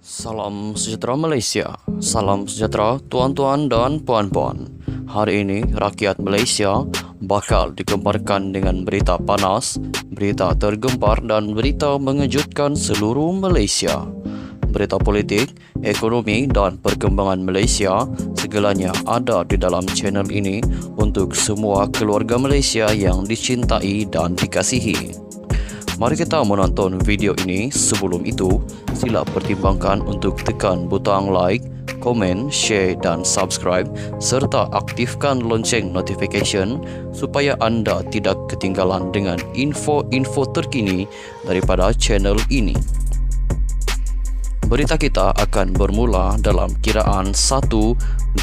Salam sejahtera Malaysia. Salam sejahtera tuan-tuan dan puan-puan. Hari ini rakyat Malaysia bakal digemparkan dengan berita panas, berita tergempar dan berita mengejutkan seluruh Malaysia. Berita politik, ekonomi dan perkembangan Malaysia segalanya ada di dalam channel ini untuk semua keluarga Malaysia yang dicintai dan dikasihi. Mari kita menonton video ini. Sebelum itu, sila pertimbangkan untuk tekan butang like, komen, share dan subscribe serta aktifkan lonceng notification supaya anda tidak ketinggalan dengan info-info terkini daripada channel ini. Berita kita akan bermula dalam kiraan 1,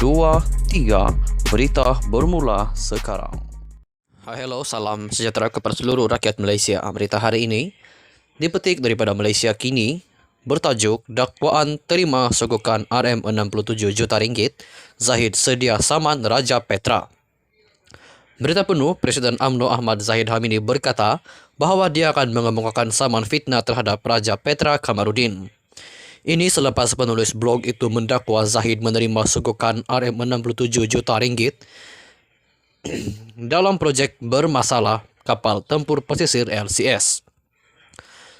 2, 3. Berita bermula sekarang. Hello, salam sejahtera kepada seluruh rakyat Malaysia. Berita hari ini dipetik daripada Malaysia Kini bertajuk dakwaan terima sogokan RM67 juta ringgit, Zahid sedia saman Raja Petra. Berita penuh, Presiden UMNO Ahmad Zahid Hamidi berkata bahawa dia akan mengemukakan saman fitnah terhadap Raja Petra Kamarudin. Ini selepas penulis blog itu mendakwa Zahid menerima sogokan RM67 juta ringgit dalam projek bermasalah kapal tempur pesisir LCS.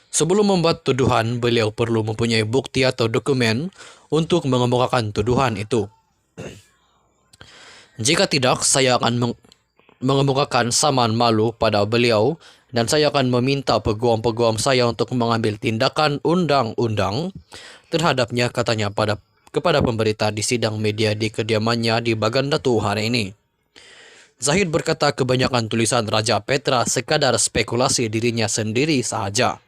Sebelum membuat tuduhan, beliau perlu mempunyai bukti atau dokumen untuk mengemukakan tuduhan itu. Jika tidak, saya akan mengemukakan saman malu pada beliau dan saya akan meminta peguam-peguam saya untuk mengambil tindakan undang-undang terhadapnya, katanya kepada pemberita di sidang media di kediamannya di Bagandatu hari ini. Zahid berkata kebanyakan tulisan Raja Petra sekadar spekulasi dirinya sendiri sahaja.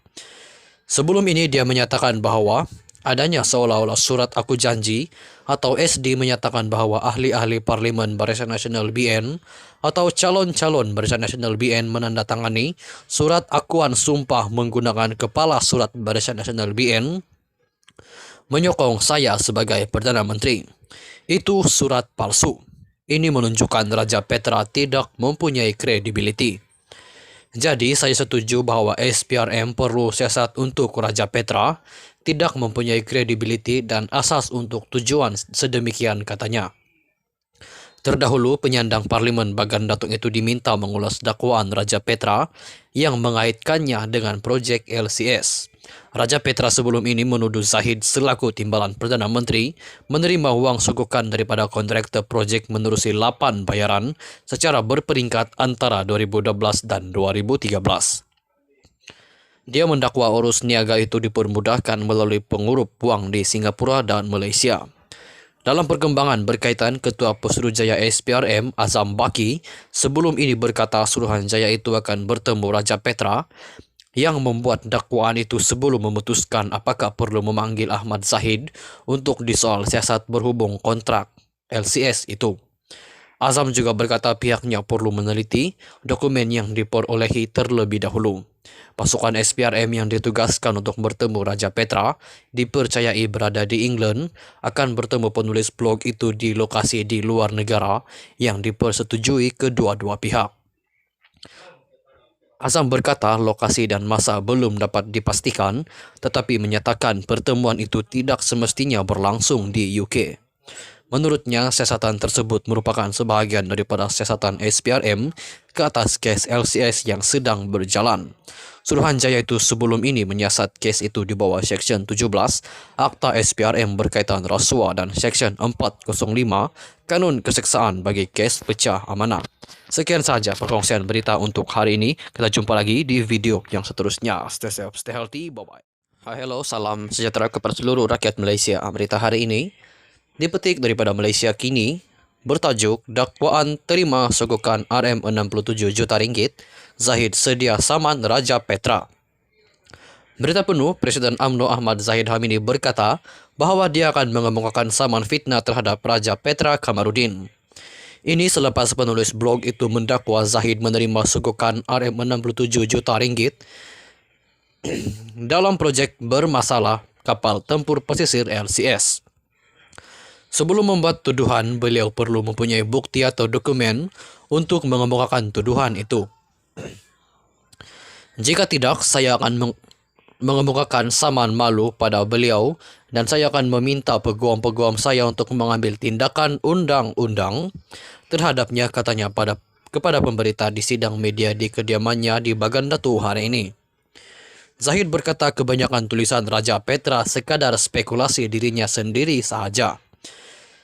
Sebelum ini dia menyatakan bahawa adanya seolah-olah surat aku janji atau SD menyatakan bahawa ahli-ahli Parlimen Barisan Nasional BN atau calon-calon Barisan Nasional BN menandatangani surat akuan sumpah menggunakan kepala surat Barisan Nasional BN menyokong saya sebagai Perdana Menteri. Itu surat palsu. Ini menunjukkan Raja Petra tidak mempunyai kredibiliti. Jadi saya setuju bahawa SPRM perlu siasat untuk Raja Petra, tidak mempunyai kredibiliti dan asas untuk tujuan sedemikian, katanya. Terdahulu, penyandang Parlimen Bagandatu itu diminta mengulas dakwaan Raja Petra yang mengaitkannya dengan projek LCS. Raja Petra sebelum ini menuduh Zahid selaku timbalan Perdana Menteri menerima wang sogokan daripada kontraktor projek menerusi 8 bayaran secara berperingkat antara 2012 dan 2013. Dia mendakwa urus niaga itu dipermudahkan melalui pengurup wang di Singapura dan Malaysia. Dalam perkembangan berkaitan, Ketua Pesuruhjaya SPRM Azam Baki sebelum ini berkata Suruhanjaya itu akan bertemu Raja Petra yang membuat dakwaan itu sebelum memutuskan apakah perlu memanggil Ahmad Zahid untuk disoal siasat berhubung kontrak LCS itu. Azam juga berkata pihaknya perlu meneliti dokumen yang diperolehi terlebih dahulu. Pasukan SPRM yang ditugaskan untuk bertemu Raja Petra dipercayai berada di England akan bertemu penulis blog itu di lokasi di luar negara yang dipersetujui kedua-dua pihak. Azam berkata lokasi dan masa belum dapat dipastikan tetapi menyatakan pertemuan itu tidak semestinya berlangsung di UK. Menurutnya, siasatan tersebut merupakan sebahagian daripada siasatan SPRM ke atas kes LCS yang sedang berjalan. Suruhanjaya itu sebelum ini menyiasat kes itu di bawah Seksyen 17 Akta SPRM berkaitan rasuah dan Seksyen 405 Kanun Keseksaan bagi kes pecah amanah. Sekian sahaja perkongsian berita untuk hari ini. Kita jumpa lagi di video yang seterusnya. Stay safe, stay healthy, bye-bye. Hello, salam sejahtera kepada seluruh rakyat Malaysia. Berita hari ini dipetik daripada Malaysia Kini bertajuk dakwaan terima sogokan RM67 juta ringgit, Zahid sedia saman Raja Petra. Berita penuh, Presiden UMNO Ahmad Zahid Hamidi berkata bahawa dia akan mengemukakan saman fitnah terhadap Raja Petra Kamarudin. Ini selepas penulis blog itu mendakwa Zahid menerima sogokan RM67 juta ringgit dalam projek bermasalah kapal tempur pesisir LCS. Sebelum membuat tuduhan, beliau perlu mempunyai bukti atau dokumen untuk mengemukakan tuduhan itu. Jika tidak, saya akan mengemukakan saman malu pada beliau dan saya akan meminta peguam-peguam saya untuk mengambil tindakan undang-undang terhadapnya, katanya kepada pemberita di sidang media di kediamannya di Bagandatu hari ini. Zahid berkata kebanyakan tulisan Raja Petra sekadar spekulasi dirinya sendiri sahaja.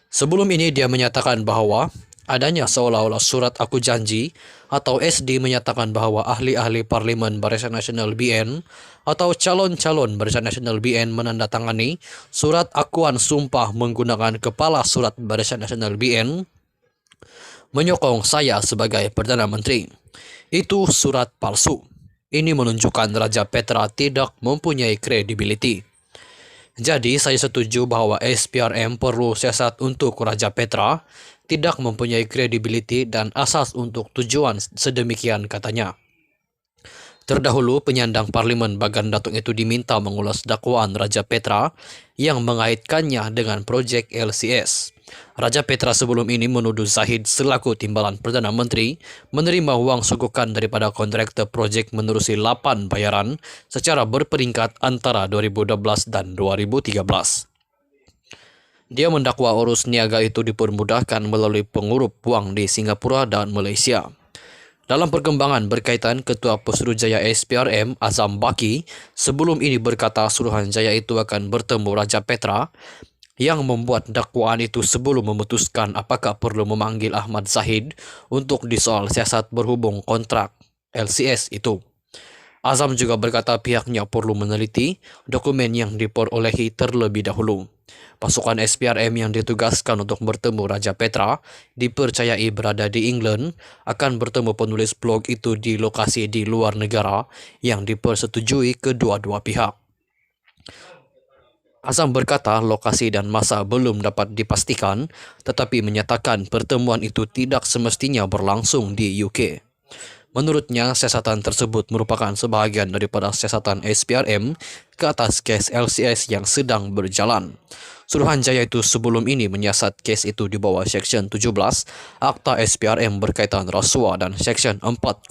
Sebelum ini dia menyatakan bahwa adanya seolah-olah surat aku janji atau SD menyatakan bahwa ahli-ahli parlimen Barisan Nasional BN atau calon-calon Barisan Nasional BN menandatangani surat akuan sumpah menggunakan kepala surat Barisan Nasional BN menyokong saya sebagai Perdana Menteri. Itu surat palsu. Ini menunjukkan Raja Petra tidak mempunyai kredibiliti. Jadi saya setuju bahwa SPRM perlu siasat untuk Raja Petra, tidak mempunyai kredibiliti dan asas untuk tujuan sedemikian, katanya. Terdahulu penyandang parlimen Bagandatu itu diminta mengulas dakwaan Raja Petra yang mengaitkannya dengan proyek LCS. Raja Petra sebelum ini menuduh Zahid selaku timbalan Perdana Menteri menerima uang sogokan daripada kontraktor proyek menerusi 8 bayaran secara berperingkat antara 2012 dan 2013. Dia mendakwa urus niaga itu dipermudahkan melalui pengurup uang di Singapura dan Malaysia. Dalam perkembangan berkaitan, Ketua Pesuruhjaya SPRM Azam Baki sebelum ini berkata Suruhanjaya itu akan bertemu Raja Petra yang membuat dakwaan itu sebelum memutuskan apakah perlu memanggil Ahmad Zahid untuk disoal siasat berhubung kontrak LCS itu. Azam juga berkata pihaknya perlu meneliti dokumen yang diperolehi terlebih dahulu. Pasukan SPRM yang ditugaskan untuk bertemu Raja Petra dipercayai berada di England akan bertemu penulis blog itu di lokasi di luar negara yang dipersetujui kedua-dua pihak. Azam berkata lokasi dan masa belum dapat dipastikan, tetapi menyatakan pertemuan itu tidak semestinya berlangsung di UK. Menurutnya, siasatan tersebut merupakan sebahagian daripada siasatan SPRM ke atas kes LCS yang sedang berjalan. Suruhanjaya itu sebelum ini menyiasat kes itu di bawah Seksyen 17 Akta SPRM berkaitan rasuah dan Seksyen 405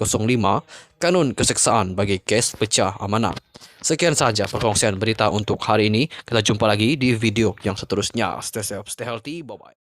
Kanun Keseksaan bagi kes pecah amanah. Sekian sahaja perkongsian berita untuk hari ini. Kita jumpa lagi di video yang seterusnya. Stay safe, stay healthy, bye-bye.